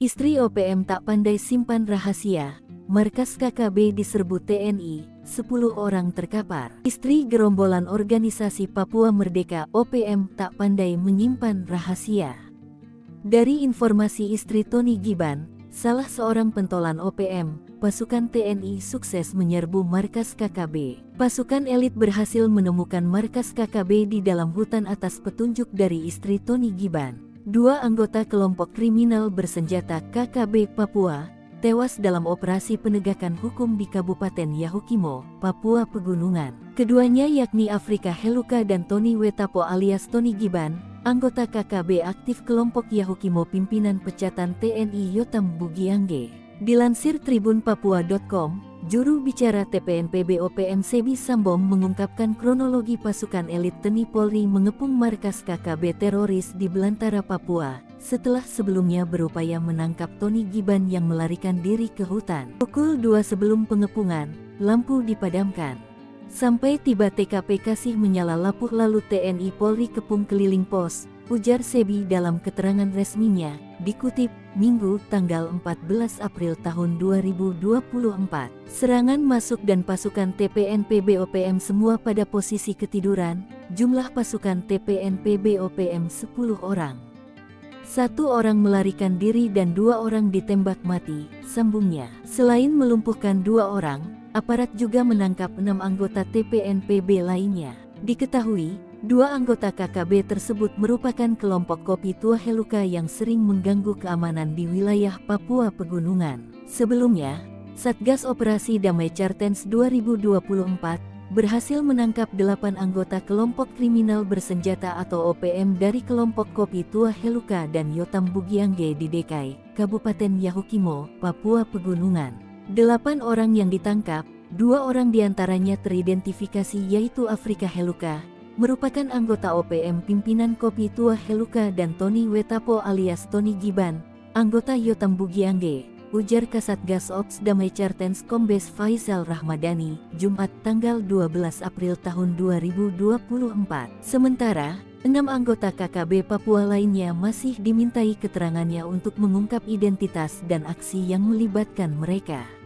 Istri OPM tak pandai simpan rahasia, markas KKB diserbu TNI, 10 orang terkapar. Istri gerombolan organisasi Papua Merdeka OPM tak pandai menyimpan rahasia. Dari informasi istri Tony Giban, salah seorang pentolan OPM, pasukan TNI sukses menyerbu markas KKB. Pasukan elit berhasil menemukan markas KKB di dalam hutan atas petunjuk dari istri Tony Giban. Dua anggota kelompok kriminal bersenjata KKB Papua tewas dalam operasi penegakan hukum di Kabupaten Yahukimo, Papua Pegunungan. Keduanya yakni Afrika Heluka dan Tony Wetapo alias Tony Giban, anggota KKB aktif kelompok Yahukimo pimpinan pecatan TNI Yotam Bugiangge. Dilansir tribunpapua.com, juru bicara TPNPB OPM Sebi Sambom mengungkapkan kronologi pasukan elit TNI Polri mengepung markas KKB teroris di belantara Papua, setelah sebelumnya berupaya menangkap Tony Giban yang melarikan diri ke hutan. Pukul 2 sebelum pengepungan, lampu dipadamkan. Sampai tiba TKP Kasih menyala lapuh lalu TNI Polri kepung keliling pos, ujar Sebi dalam keterangan resminya, dikutip Minggu tanggal 14 April tahun 2024. Serangan masuk dan pasukan TPNPB OPM semua pada posisi ketiduran, jumlah pasukan TPNPB OPM 10 orang. 1 orang melarikan diri dan 2 orang ditembak mati, sambungnya. Selain melumpuhkan 2 orang, aparat juga menangkap 6 anggota TPNPB lainnya. Diketahui, 2 anggota KKB tersebut merupakan kelompok Kopi Tua Heluka yang sering mengganggu keamanan di wilayah Papua Pegunungan. Sebelumnya, Satgas Operasi Damai Cartens 2024 berhasil menangkap 8 anggota kelompok kriminal bersenjata atau OPM dari kelompok Kopi Tua Heluka dan Yotam Bugiangge di Dekai, Kabupaten Yahukimo, Papua Pegunungan. 8 orang yang ditangkap, 2 orang diantaranya teridentifikasi yaitu Afrika Heluka, merupakan anggota OPM pimpinan Kopi Tua Heluka dan Tony Wetapo alias Tony Giban, anggota Yotam Bugiangge, ujar Kasatgas Ops Damai Cartens Kombes Faisal Rahmadani, Jumat tanggal 12 April tahun 2024. Sementara, 6 anggota KKB Papua lainnya masih dimintai keterangannya untuk mengungkap identitas dan aksi yang melibatkan mereka.